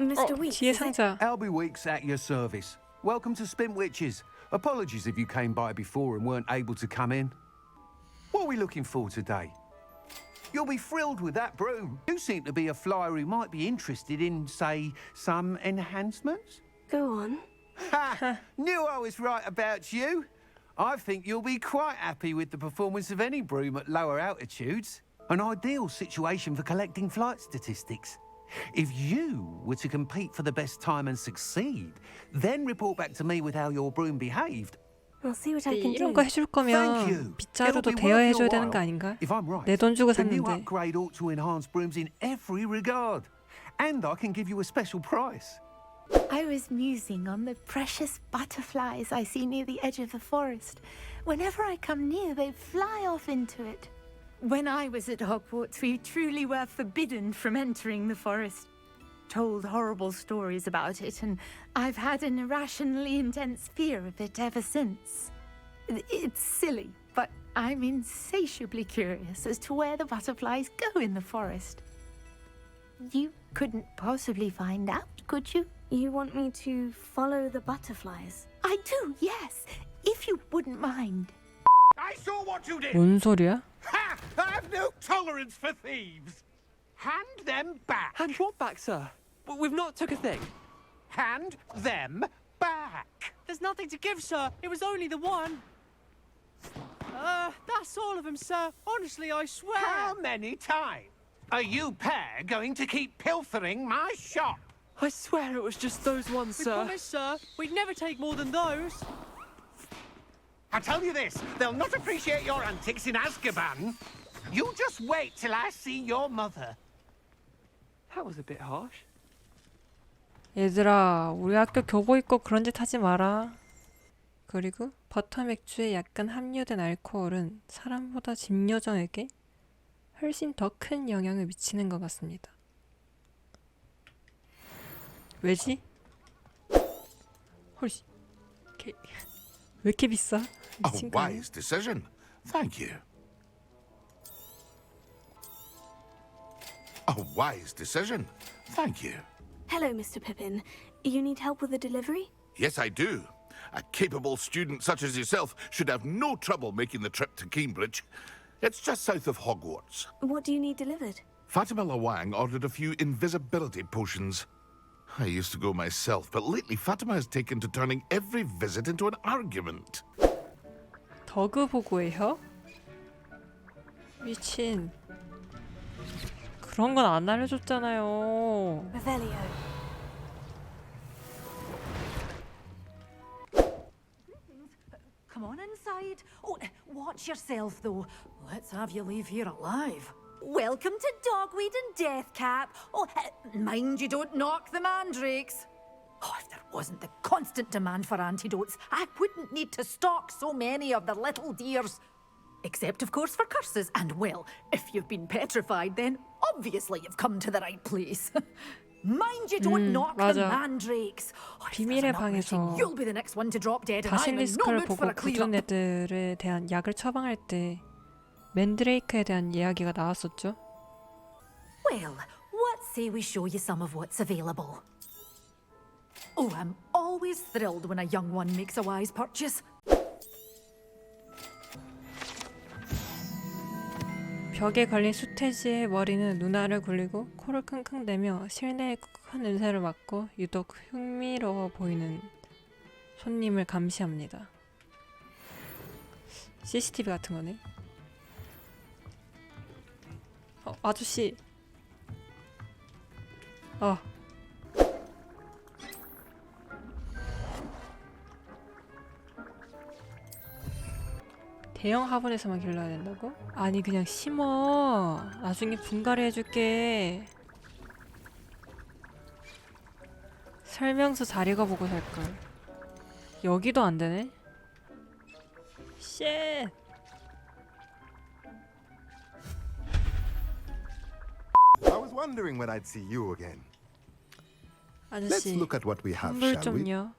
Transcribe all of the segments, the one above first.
Mr. Weeks, 뒤에 is it? 상자. Albie Weeks at your service. Welcome to Spintwitches. Apologies if you came by before and weren't able to come in. What are we looking for today? You'll be thrilled with that broom. You seem to be a flyer who might be interested in, say, some enhancements. Go on. Ha! Knew I was right about you. I think you'll be quite happy with the performance of any broom at lower altitudes. An ideal situation for collecting flight statistics. If you were to compete for the best time and succeed, then report back to me with how your broom behaved. I'll see what I can 이런 do. 거 해줄 Thank 거면 you. 빗자루도 It'll be 대여해줘야 worth 되는 your 거 while. 아닌가? If I'm right, 내 돈 주고 the new 샀는데. upgrade ought to enhance brooms in every regard. And I can give you a special price. I was musing on the precious butterflies I see near the edge of the forest. Whenever I come near, they fly off into it. When I was at Hogwarts, we truly were forbidden from entering the forest. Told horrible stories about it, and I've had an irrationally intense fear of it ever since. It's silly, but I'm insatiably curious as to where the butterflies go in the forest. You couldn't possibly find out, could you? You want me to follow the butterflies? I do, yes, if you wouldn't mind. I saw what you did! 뭔 소리야? Ha! I've no tolerance for thieves! Hand them back! Hand what back, sir? We've not took a thing. Hand them back! There's nothing to give, sir. It was only the one. That's all of them, sir. Honestly, I swear. How many times are you pair going to keep pilfering my shop? I swear it was just those ones, We sir. promise, sir. We'd never take more than those. I tell you this, they'll not appreciate your antics in Azkaban. You just wait till I see your mother. That was a bit harsh. 얘들아, 우리 학교 교복 입고 그런 짓 하지 마라. 그리고 버터 맥주에 약간 함유된 알코올은 사람보다 집요정에게 훨씬 더 큰 영향을 미치는 것 같습니다. 왜지? 헐씨, 왜 이렇게 비싸? A 미친 거 아니야? wise decision. Thank you. A wise decision. Thank you. Hello, Mr. Pippin. You need help with the delivery? Yes, I do. A capable student such as yourself should have no trouble making the trip to Cambridge. It's just south of Hogwarts. What do you need delivered? Fatima Lawang ordered a few invisibility potions. I used to go myself, but lately Fatima has taken to turning every visit into an argument. 더그 보고예요? 미친. 그런 건 안 알려줬잖아요. Revelio. Come on inside. Oh, watch yourself, though. Let's have you leave here alive. Welcome to Dogweed and Deathcap. Oh, mind you don't knock the mandrakes. Oh, if there wasn't the constant demand for antidotes, I wouldn't need to stock so many of the little dears. Except, of course, for curses. And, well, if you've been petrified, then obviously you've come to the right place. Mind you don't knock the 맞아. mandrakes. Oh, if there's 비밀의 an uproutine, 방에서 you'll be the next one to drop dead, and I'm in no 바실리스크를 mood for 보고 a clean 굳은 up. 애들에 대한 약을 처방할 때 맨드레이크에 대한 이야기가 나왔었죠. Well, what say we show you some of what's available? Oh, I'm always thrilled when a young one makes a wise purchase. 벽에 걸린 수태지의 머리는 눈알을 굴리고 코를 킁킁대며 실내의 큰 냄새를 맡고 유독 흥미로워 보이는 손님을 감시합니다. CCTV 같은 거네. 아저씨. 대형 화분에서만 길러야 된다고? 아니 그냥 심어. 나중에 분갈이 해줄게. 설명서 잘 읽어보고 살걸. 여기도 안 되네? 쉣. I was wondering when I'd see you again. Let's 아저씨, look at what we have, 환불 shall we? 좀요.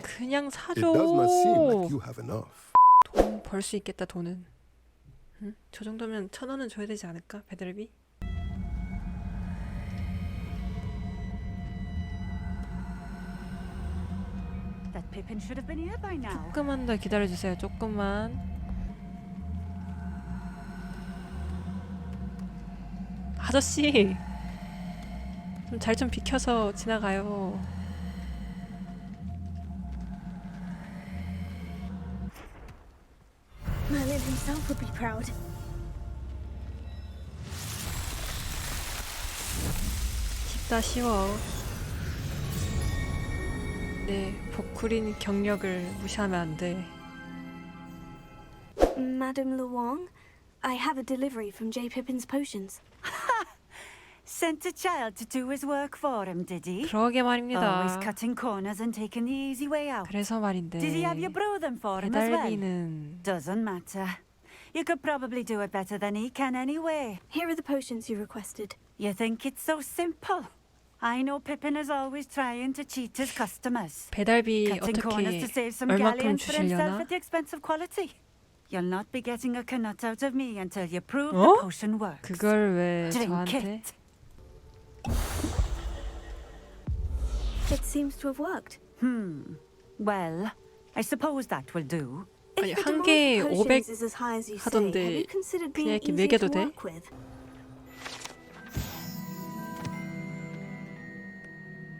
그냥 It 사줘. does not seem like you have enough. 돈 벌 수 있겠다, 돈은. 저 정도면 1,000원은 줘야 되지 않을까? 배달비? That Pippin should have been here by now. 조금만 더 기다려주세요. 조금만. 아저씨! 좀 잘 좀 비켜서 지나가요. Merlin himself would be proud. 쉽다 쉬워. 네, 보쿠린 경력을 무시하면 안 돼. Madame Luong, I have a delivery from J. Pippin's potions. Sent a child to do his work for him, did he? 그러게 Always 말입니다. cutting corners and taking the easy way out. 그래서 말인데 Did he have you brew them for him as well? 배달비는 Doesn't matter. You could probably do it better than he can anyway. Here are the potions you requested. You think it's so simple? I know Pippin is always trying to cheat his customers. 배달비 Cutting corners to 어떻게 save some 얼마큼 galleons for himself 주시려나? at the expense of quality. You'll not be getting a canut out of me until you prove 어? the potion works. 그걸 왜 Drink 저한테? it. It seems to have worked. Well, I suppose that will do. 아니, If the 한 demand 개에 for 500 potions is as high as you say, 하던데 have you considered 그냥 being 이렇게 easier 매겨도 to 돼? work with?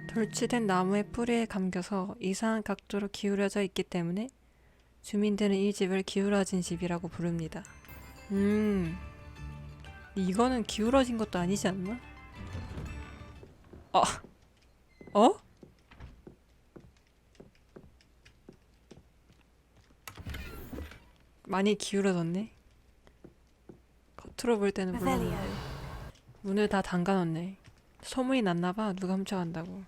돌치된 나무의 뿌리에 감겨서 이상한 각도로 기울어져 있기 때문에 주민들은 이 집을 기울어진 집이라고 부릅니다. 이거는 기울어진 것도 아니지 않나? 어? 많이 기울어졌네. 겉으로 볼 때는 물론 Revelio. 문을 다 잠가놨네. 소문이 났나봐. 누가 훔쳐간다고.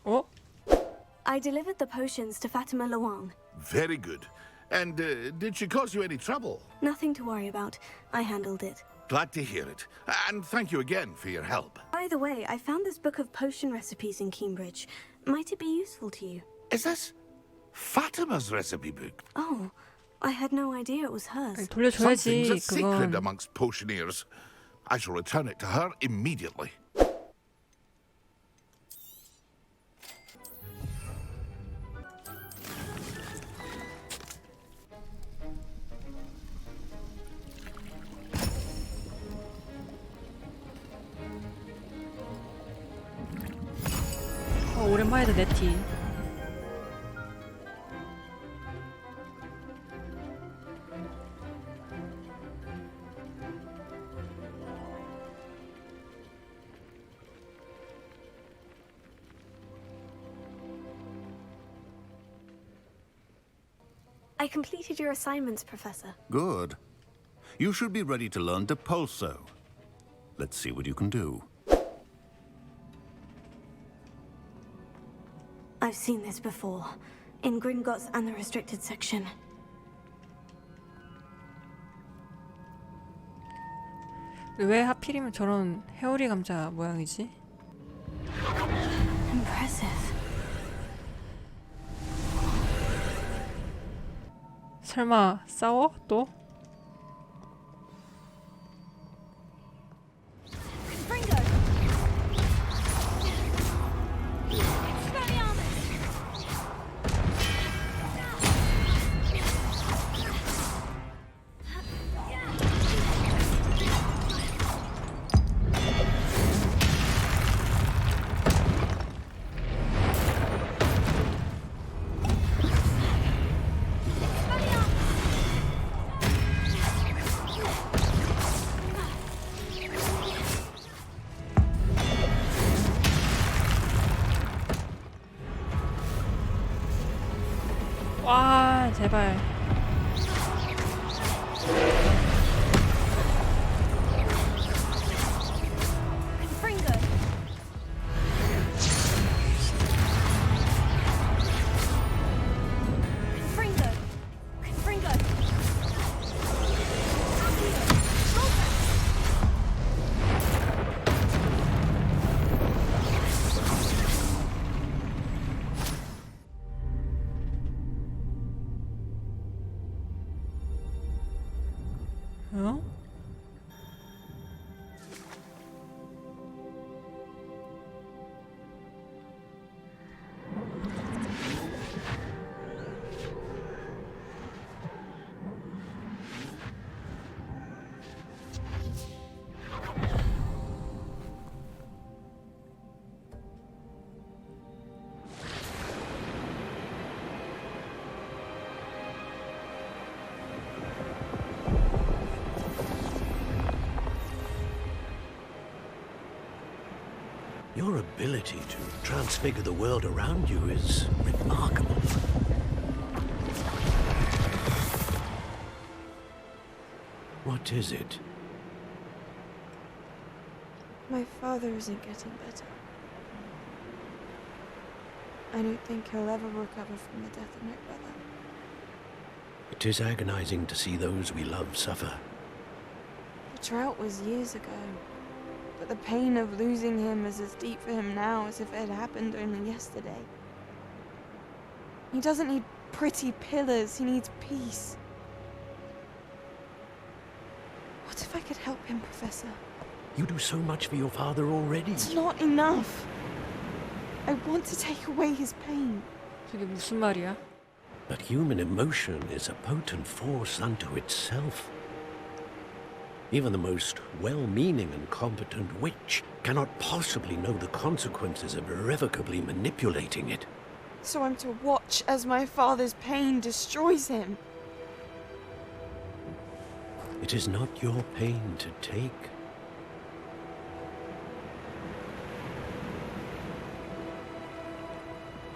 어? I delivered the potions to Fatima Luong. Very good. And did she cause you any trouble? Nothing to worry about. I handled it. Glad to hear it. And thank you again for your help. By the way, I found this book of potion recipes in Cambridge. Might it be useful to you? Is this Fatima's recipe book? Oh, I had no idea it was hers. 아니, Some 돌려줘야지. things are sacred 그건 amongst potioneers. I shall return it to her immediately. 오랜만이다 네티. I completed your assignments, Professor. Good. You should be ready to learn Depulso. Let's see what you can do. I've seen this before. In Gringotts and the restricted section. 왜 하필이면 저런 회오리 감자 모양이지? Impressive. 설마 싸워? 또? 와, 제발. Your ability to transfigure the world around you is remarkable. What is it? My father isn't getting better. I don't think he'll ever recover from the death of my brother. It is agonizing to see those we love suffer. The drought was years ago, but the pain of losing him is as deep for him now as if it had happened only yesterday. He doesn't need pretty pillars, he needs peace. What if I could help him, Professor? You do so much for your father already. It's not enough. I want to take away his pain. 저게 무슨 말이야? But human emotion is a potent force unto itself. Even the most well-meaning and competent witch cannot possibly know the consequences of irrevocably manipulating it. So I'm to watch as my father's pain destroys him. It is not your pain to take.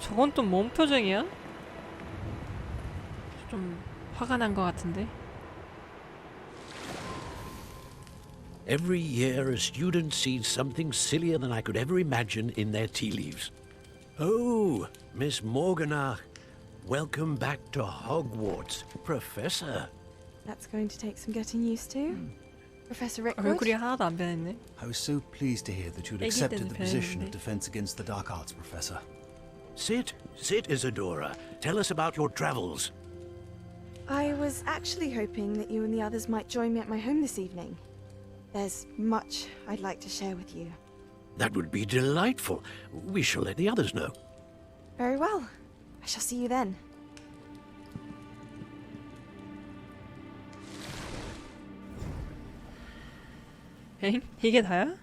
저건 또 뭔 표정이야? 좀 화가 난 것 같은데. Every year, a student sees something sillier than I could ever imagine in their tea leaves. Oh, Miss Morganach, welcome back to Hogwarts, Professor. That's going to take some getting used to. Professor Rickwood? 얼굴이 하나도 안 변했네. I was so pleased to hear that you'd 애기 accepted 때는 the position of 변했는데. defense against the dark arts, Professor. Sit, Isadora. Tell us about your travels. I was actually hoping that you and the others might join me at my home this evening. There's much I'd like to share with you. That would be delightful. We shall let the others know. Very well. I shall see you then. 엥? 이게 다야?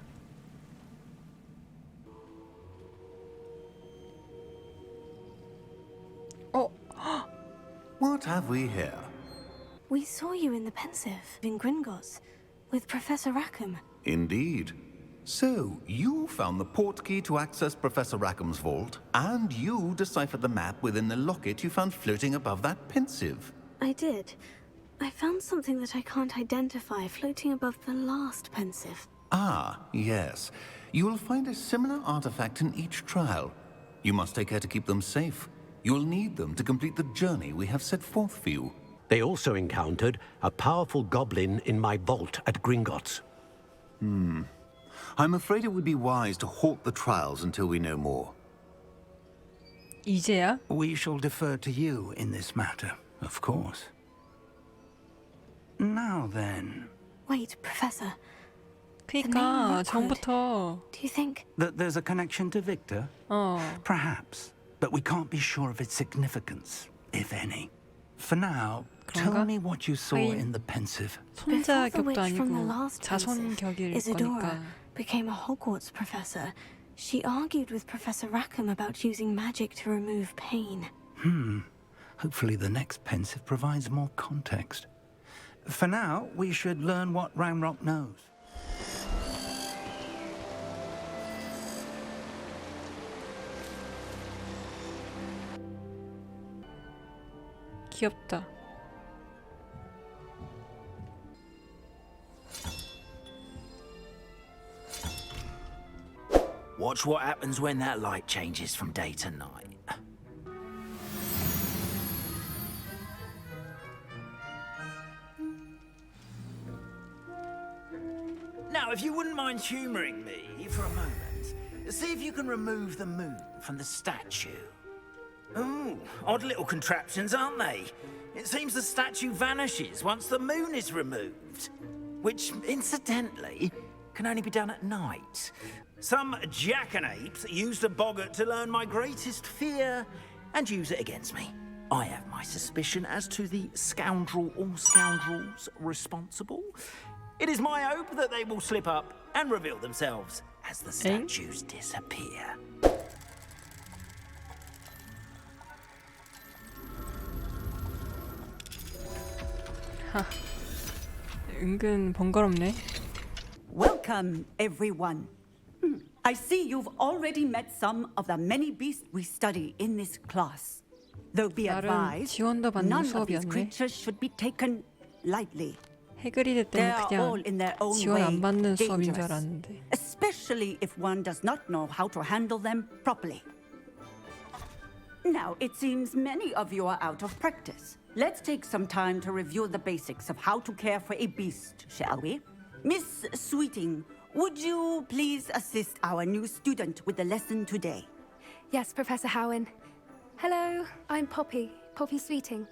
What have we here? We saw you in the Pensive in Gringotts with Professor Rackham. Indeed. So, you found the portkey to access Professor Rackham's vault, and you deciphered the map within the locket you found floating above that Pensive. I did. I found something that I can't identify floating above the last Pensive. Ah, yes. You will find a similar artifact in each trial. You must take care to keep them safe. You'll need them to complete the journey we have set forth for you. They also encountered a powerful goblin in my vault at Gringotts. I'm afraid it would be wise to halt the trials until we know more. 이제야? We shall defer to you in this matter, of course. Now then. Wait, Professor. 그니까 전부터. Do you think that there's a connection to Victor? Perhaps, but we can't be sure of its significance, if any. For now, tell me what you saw in the Pensive. 손자격도 아니고 자손격일 Isadora 거니까. became a Hogwarts professor. She argued with Professor Rackham about using magic to remove pain. Hopefully the next Pensive provides more context. For now, we should learn what Ranrock knows. 귀엽다. Watch what happens when that light changes from day to night. Now, if you wouldn't mind humouring me for a moment, see if you can remove the moon from the statue. Ooh, odd little contraptions, aren't they? It seems the statue vanishes once the moon is removed. Which, incidentally, can only be done at night. Some jackanapes used a boggart to learn my greatest fear and use it against me. I have my suspicion as to the scoundrel or scoundrels responsible. It is my hope that they will slip up and reveal themselves as the statues disappear. 하, 은근 번거롭네. Welcome, everyone. I see you've already met some of the many beasts we study in this class. Though be advised, 지원도 받는 none of these 수업이었네. creatures should be taken lightly. 해그리드 They 때문에 are all 그냥 in their own 지원 안 way 받는 수업인 줄 dangerous, 알았는데. especially if one does not know how to handle them properly. Now, it seems many of you are out of practice. Let's take some time to review the basics of how to care for a beast, shall we? Miss Sweeting, would you please assist our new student with the lesson today? Yes, Professor Howen. Hello, I'm Poppy Sweeting.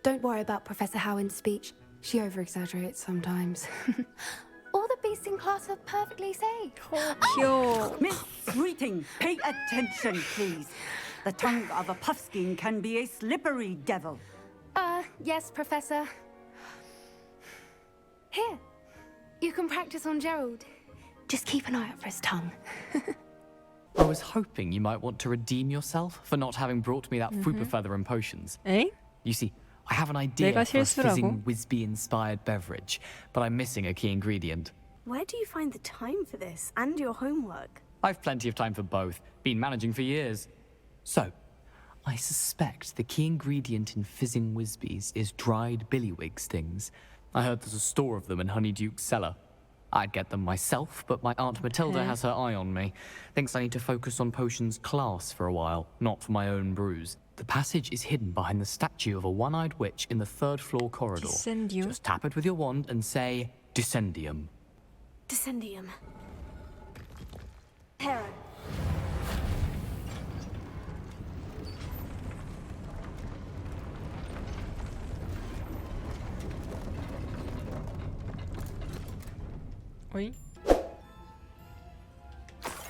Don't worry about Professor Howen's speech. She over-exaggerates sometimes. All the beasts in class are perfectly safe. 귀여워. Miss Sweeting, pay attention, please. The tongue of a puffskein can be a slippery devil. Yes, Professor. Here, you can practice on Gerald. Just keep an eye out for his tongue. I was hoping you might want to redeem yourself for not having brought me that Fupa feather and potions. Eh? You see, I have an idea 내가 for a 실수라고? fizzing Whizbee-inspired beverage, but I'm missing a key ingredient. Where do you find the time for this and your homework? I've plenty of time for both. Been managing for years. So, I suspect the key ingredient in fizzing Whizbees is dried billywig stings. I heard there's a store of them in Honeyduke's cellar. I'd get them myself, but my Aunt Matilda has her eye on me. Thinks I need to focus on potions class for a while, not for my own brews. The passage is hidden behind the statue of a one-eyed witch in the third-floor corridor. Descendium. Just tap it with your wand and say, Descendium. Descendium. Hera. Oi?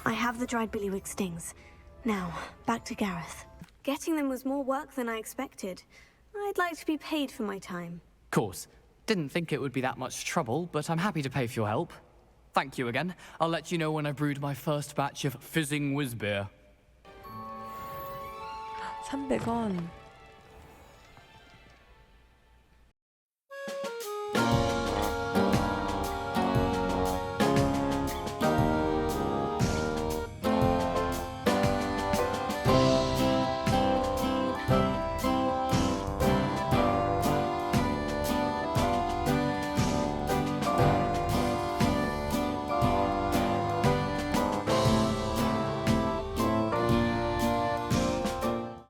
I have the dried billywig stings. Now, back to Gareth. Getting them was more work than I expected. I'd like to be paid for my time. Course. Didn't think it would be that much trouble, but I'm happy to pay for your help. Thank you again. I'll let you know when I've brewed my first batch of fizzing whizbeer. 300원.